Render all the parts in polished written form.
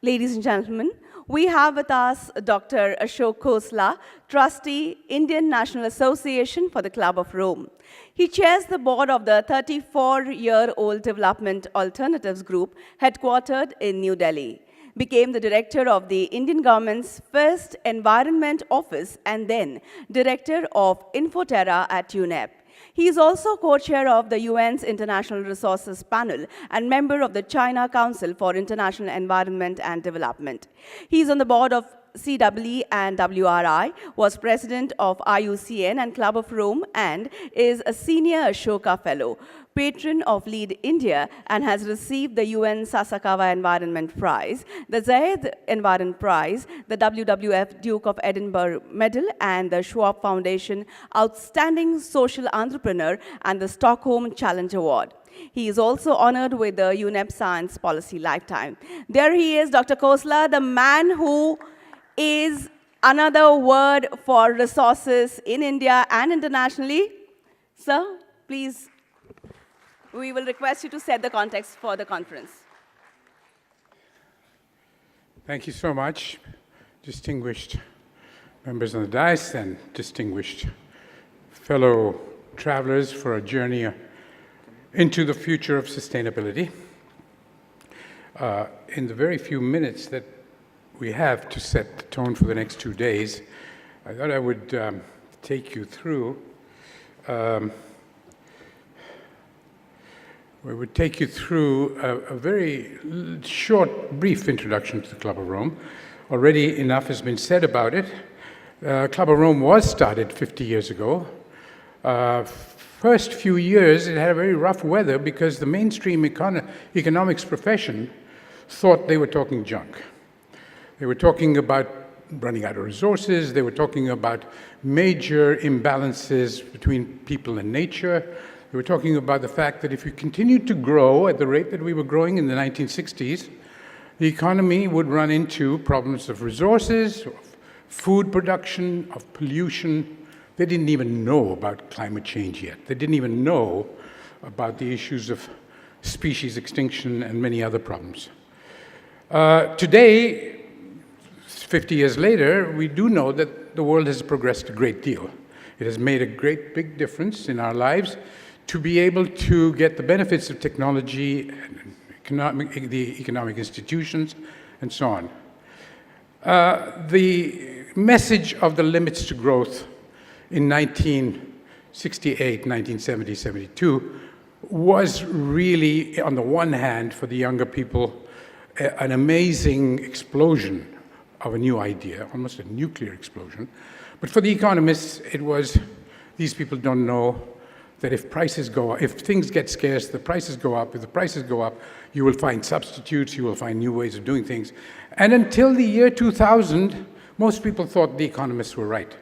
Ladies and gentlemen, we have with us Dr. Ashok Khosla, Trustee, Indian National Association for the Club of Rome. He chairs the board of the 34-year-old Development Alternatives Group, headquartered in New Delhi. Became the director of the Indian government's first Environment Office and then director of Infoterra at UNEP. He is also co-chair of the UN's International Resources Panel and member of the China Council for International Environment and Development. He is on the board of CEE and WRI, was president of IUCN and Club of Rome, and is a senior Ashoka Fellow, patron of Lead India, and has received the UN Sasakawa Environment Prize, the Zayed Environment Prize, the WWF Duke of Edinburgh Medal, and the Schwab Foundation Outstanding Social Entrepreneur and the Stockholm Challenge Award. He is also honored with the UNEP Science Policy Lifetime. There he is, Dr. Khosla, the man who is another word for resources in India and internationally. Sir, please, we will request you to set the context for the conference. Thank you so much, distinguished members of the dais and distinguished fellow travelers for a journey into the future of sustainability. In the very few minutes that we have to set the tone for the next 2 days, I thought I would take you through a very short, brief introduction to the Club of Rome. Already enough has been said about it. Club of Rome was started 50 years ago. First few years, it had a very rough weather because the mainstream economics profession thought they were talking junk. They were talking about running out of resources. They were talking about major imbalances between people and nature. They were talking about the fact that if we continued to grow at the rate that we were growing in the 1960s, the economy would run into problems of resources, of food production, of pollution. They didn't even know about climate change yet. They didn't even know about the issues of species extinction and many other problems. Today, 50 years later, we do know that the world has progressed a great deal. It has made a great big difference in our lives to be able to get the benefits of technology and the economic institutions and so on. The message of the limits to growth in 1968, 1970, 72 was really, on the one hand, for the younger people, an amazing explosion of a new idea, almost a nuclear explosion. But for the economists, it was, these people don't know that if prices go up, if things get scarce, the prices go up. If the prices go up, you will find substitutes, you will find new ways of doing things. And until the year 2000, most people thought the economists were right.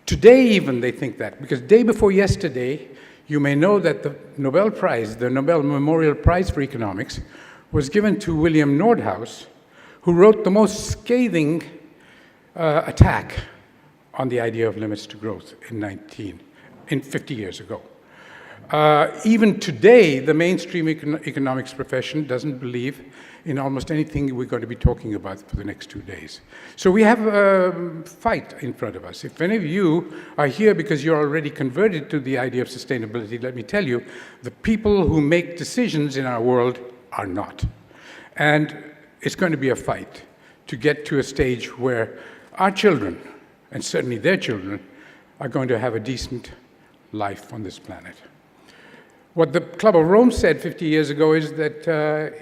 Today even they think that, because day before yesterday, you may know that the Nobel Prize, the Nobel Memorial Prize for Economics, was given to William Nordhaus, who wrote the most scathing attack on the idea of limits to growth in 50 years ago. Even today, the mainstream economics profession doesn't believe in almost anything we're going to be talking about for the next 2 days. So we have a fight in front of us. If any of you are here because you're already converted to the idea of sustainability, let me tell you, the people who make decisions in our world are not. And it's going to be a fight to get to a stage where our children, and certainly their children, are going to have a decent life on this planet. What the Club of Rome said 50 years ago is that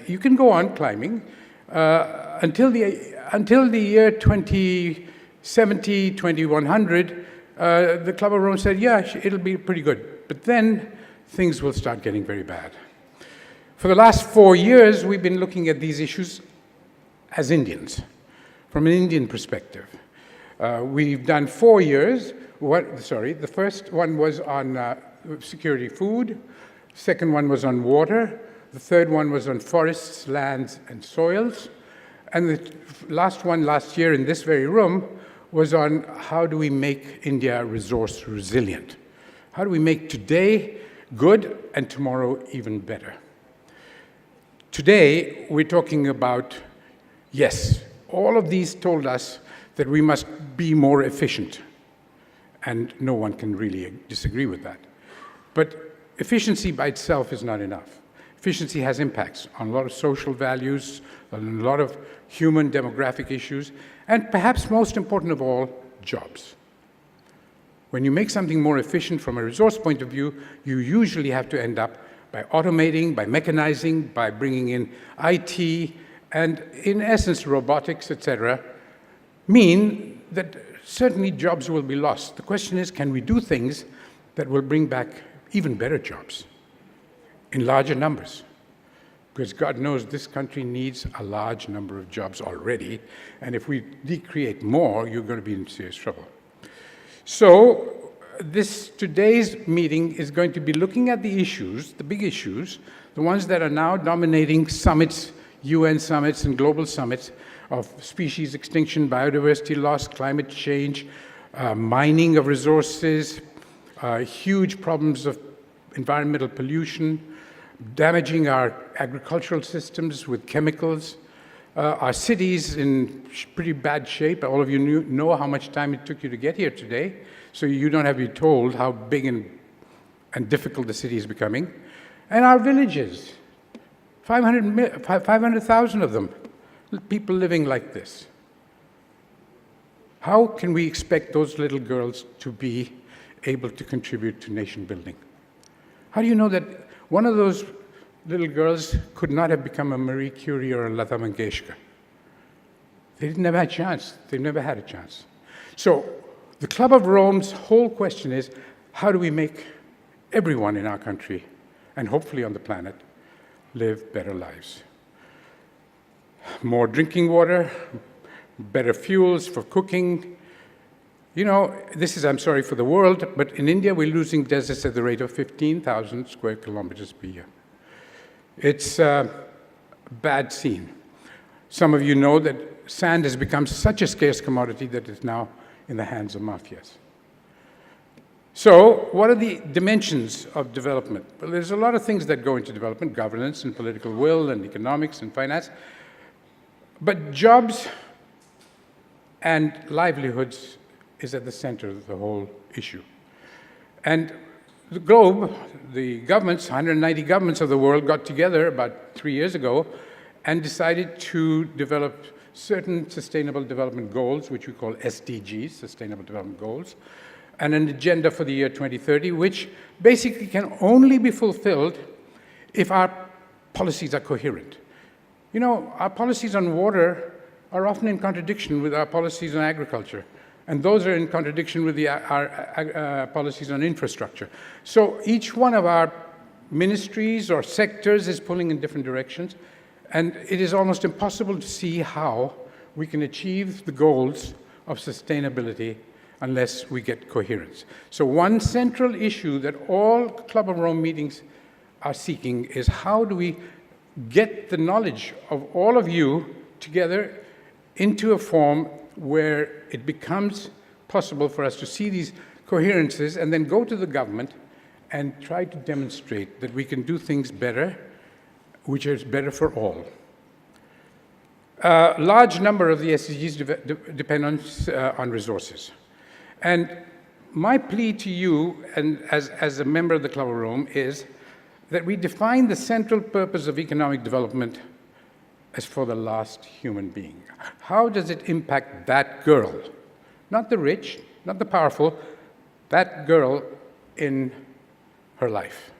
you can go on climbing until the year 2070, 2100. The Club of Rome said, yeah, it'll be pretty good. But then things will start getting very bad. For the last 4 years, we've been looking at these issues as Indians, from an Indian perspective. We've done 4 years. The first one was on security food. Second one was on water. The third one was on forests, lands, and soils. And the last one last year in this very room was on how do we make India resource resilient? How do we make today good and tomorrow even better? Today, we're talking about Yes, all of these told us that we must be more efficient, and no one can really disagree with that. But efficiency by itself is not enough. Efficiency has impacts on a lot of social values, on a lot of human demographic issues, and perhaps most important of all, jobs. When you make something more efficient from a resource point of view, you usually have to end up by automating, by mechanizing, by bringing in IT, and in essence, robotics, etc., mean that certainly jobs will be lost. The question is, can we do things that will bring back even better jobs in larger numbers? Because God knows this country needs a large number of jobs already, and if we decreate more, you're going to be in serious trouble. So today's meeting is going to be looking at the issues, the big issues, the ones that are now dominating summits, UN summits and global summits of species extinction, biodiversity loss, climate change, mining of resources, huge problems of environmental pollution, damaging our agricultural systems with chemicals, our cities in pretty bad shape. All of you know how much time it took you to get here today, so you don't have to be told how big and difficult the city is becoming. And our villages, 500,000 of them, people living like this. How can we expect those little girls to be able to contribute to nation building? How do you know that one of those little girls could not have become a Marie Curie or a Lata Mangeshkar? They never had a chance. They never had a chance. So the Club of Rome's whole question is, how do we make everyone in our country, and hopefully on the planet, live better lives? More drinking water, better fuels for cooking. You know, this is, I'm sorry for the world, but in India we're losing deserts at the rate of 15,000 square kilometers per year. It's a bad scene. Some of you know that sand has become such a scarce commodity that it's now in the hands of mafias. So what are the dimensions of development? Well, there's a lot of things that go into development: governance and political will and economics and finance. But jobs and livelihoods is at the center of the whole issue. And the globe, the governments, 190 governments of the world got together about 3 years ago and decided to develop certain sustainable development goals, which we call SDGs, Sustainable Development Goals, and an agenda for the year 2030, which basically can only be fulfilled if our policies are coherent. You know, our policies on water are often in contradiction with our policies on agriculture, and those are in contradiction with our policies on infrastructure. So each one of our ministries or sectors is pulling in different directions, and it is almost impossible to see how we can achieve the goals of sustainability unless we get coherence. So one central issue that all Club of Rome meetings are seeking is, how do we get the knowledge of all of you together into a form where it becomes possible for us to see these coherences and then go to the government and try to demonstrate that we can do things better, which is better for all. A large number of the SDGs depend on resources. And my plea to you, and as a member of the Club of Rome, is that we define the central purpose of economic development as for the last human being. How does it impact that girl? Not the rich, not the powerful, that girl in her life.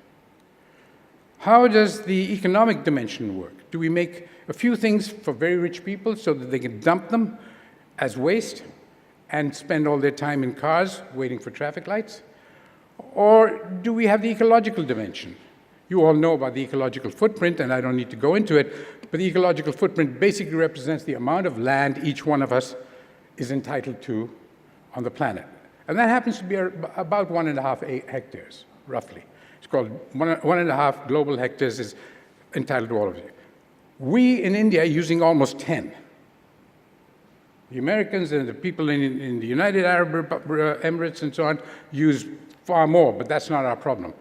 How does the economic dimension work? Do we make a few things for very rich people so that they can dump them as waste and spend all their time in cars waiting for traffic lights? Or do we have the ecological dimension? You all know about the ecological footprint, and I don't need to go into it, but the ecological footprint basically represents the amount of land each one of us is entitled to on the planet. And that happens to be about 1.5 hectares, roughly. It's called 1.5 global hectares is entitled to all of it. We in India are using almost 10. The Americans and the people in the United Arab Emirates and so on use far more, but that's not our problem.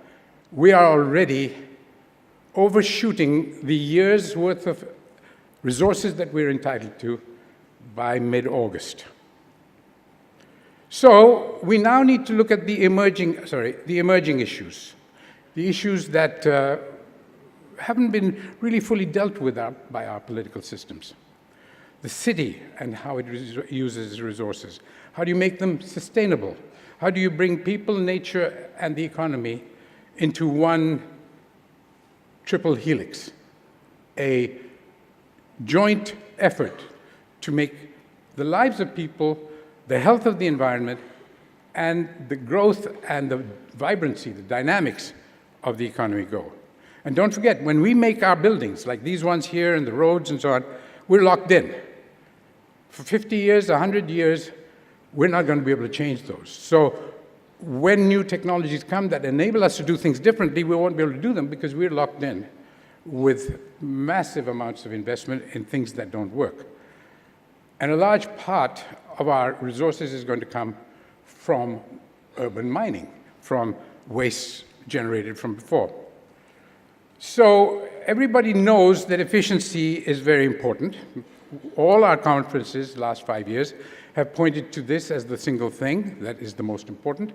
We are already overshooting the year's worth of resources that we're entitled to by mid-August. So we now need to look at the emerging issues, the issues that haven't been really fully dealt with by our political systems. The city and how it uses resources. How do you make them sustainable? How do you bring people, nature, and the economy into one triple helix? A joint effort to make the lives of people, the health of the environment, and the growth and the vibrancy, the dynamics of the economy go. And don't forget, when we make our buildings, like these ones here and the roads and so on, we're locked in. For 50 years, 100 years, we're not going to be able to change those. So when new technologies come that enable us to do things differently, we won't be able to do them because we're locked in with massive amounts of investment in things that don't work. And a large part of our resources is going to come from urban mining, from waste generated from before. So everybody knows that efficiency is very important. All our conferences last 5 years have pointed to this as the single thing that is the most important.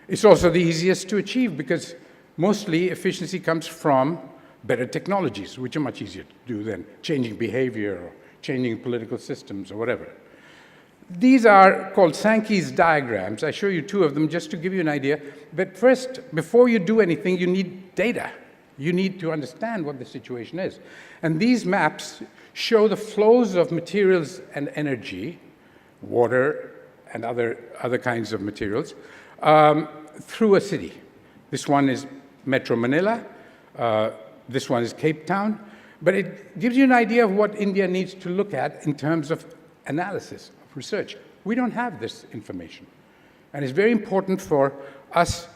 It's also the easiest to achieve because mostly efficiency comes from better technologies, which are much easier to do than changing behavior or changing political systems or whatever. These are called Sankey's diagrams. I show you two of them just to give you an idea. But first, before you do anything, you need data. You need to understand what the situation is. And these maps show the flows of materials and energy, water and other kinds of materials, through a city. This one is Metro Manila. This one is Cape Town. But it gives you an idea of what India needs to look at in terms of analysis, of research. We don't have this information. And it's very important for us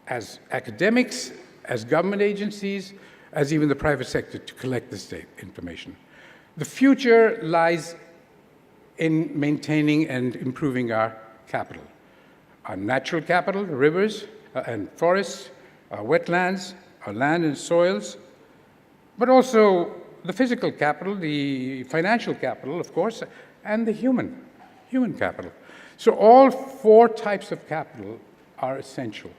as academics, as government agencies, as even the private sector to collect this information. The future lies in maintaining and improving our capital. Our natural capital, rivers and forests, our wetlands, our land and soils, but also the physical capital, the financial capital, of course, and the human capital. So all four types of capital are essential.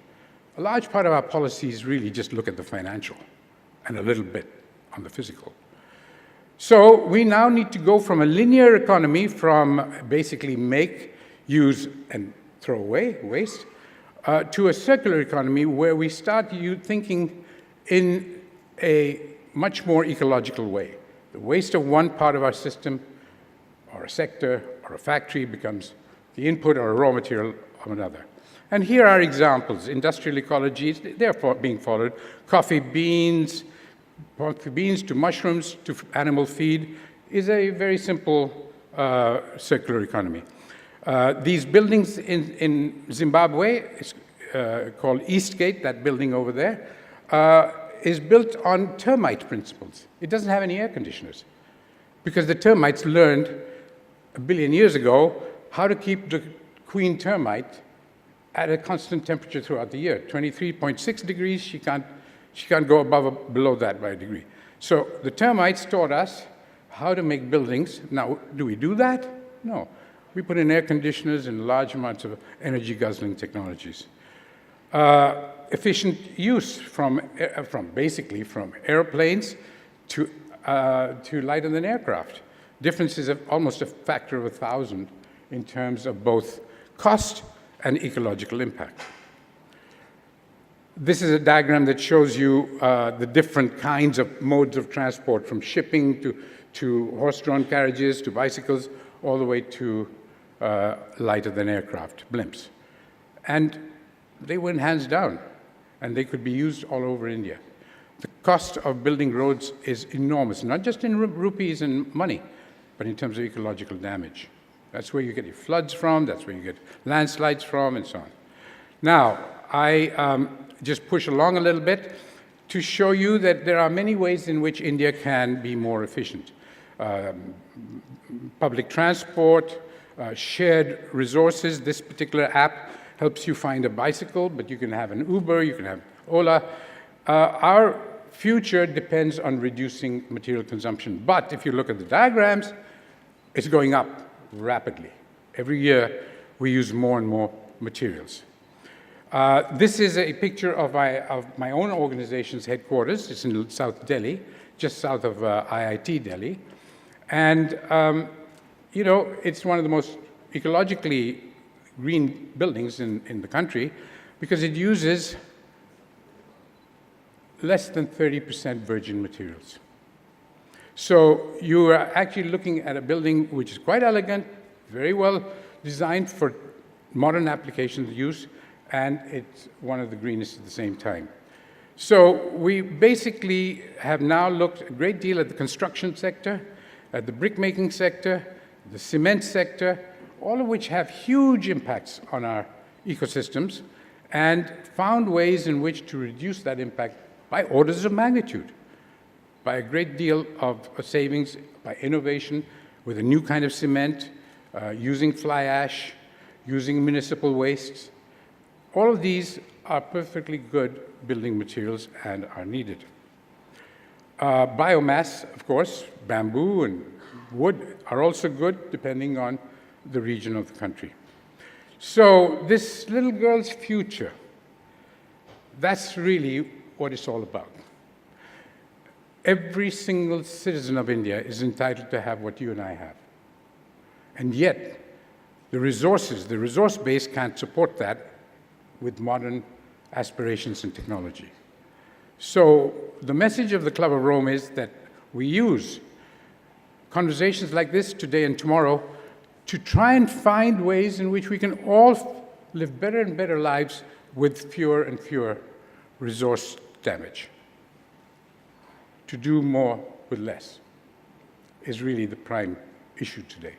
A large part of our policies really just look at the financial and a little bit on the physical. So we now need to go from a linear economy, from basically make, use, and throw away, waste, to a circular economy where we start thinking in a much more ecological way. The waste of one part of our system, or a sector, or a factory becomes the input or a raw material of another. And here are examples. Industrial ecologies, they're being followed. Coffee beans to mushrooms to animal feed is a very simple circular economy. These buildings in Zimbabwe, is called Eastgate, that building over there, is built on termite principles. It doesn't have any air conditioners because the termites learned 1 billion years ago how to keep the queen termite at a constant temperature throughout the year. 23.6 degrees, she can't go below that by a degree. So the termites taught us how to make buildings. Now, do we do that? No. We put in air conditioners and large amounts of energy-guzzling technologies. Efficient use basically from airplanes to lighter than aircraft. Differences of almost a factor of 1,000 in terms of both cost and ecological impact. This is a diagram that shows you the different kinds of modes of transport, from shipping to horse-drawn carriages to bicycles, all the way to lighter than aircraft, blimps. And they went hands down, and they could be used all over India. The cost of building roads is enormous, not just in rupees and money, but in terms of ecological damage. That's where you get your floods from, that's where you get landslides from, and so on. Now, I just push along a little bit to show you that there are many ways in which India can be more efficient. Public transport, shared resources. This particular app helps you find a bicycle, but you can have an Uber, you can have Ola. Our future depends on reducing material consumption. But if you look at the diagrams, it's going up rapidly. Every year, we use more and more materials. This is a picture of my own organization's headquarters. It's in South Delhi, just south of IIT Delhi. And, you know, it's one of the most ecologically green buildings in the country because it uses less than 30% virgin materials. So you are actually looking at a building which is quite elegant, very well designed for modern applications use, and it's one of the greenest at the same time. So we basically have now looked a great deal at the construction sector, at the brick-making sector, the cement sector, all of which have huge impacts on our ecosystems, and found ways in which to reduce that impact by orders of magnitude, by a great deal of savings, by innovation with a new kind of cement, using fly ash, using municipal wastes. All of these are perfectly good building materials and are needed. Biomass, of course, bamboo and wood are also good depending on the region of the country. So this little girl's future, that's really what it's all about. Every single citizen of India is entitled to have what you and I have. And yet, the resource base can't support that with modern aspirations and technology. So the message of the Club of Rome is that we use conversations like this today and tomorrow to try and find ways in which we can all live better and better lives with fewer and fewer resource damage. To do more with less is really the prime issue today.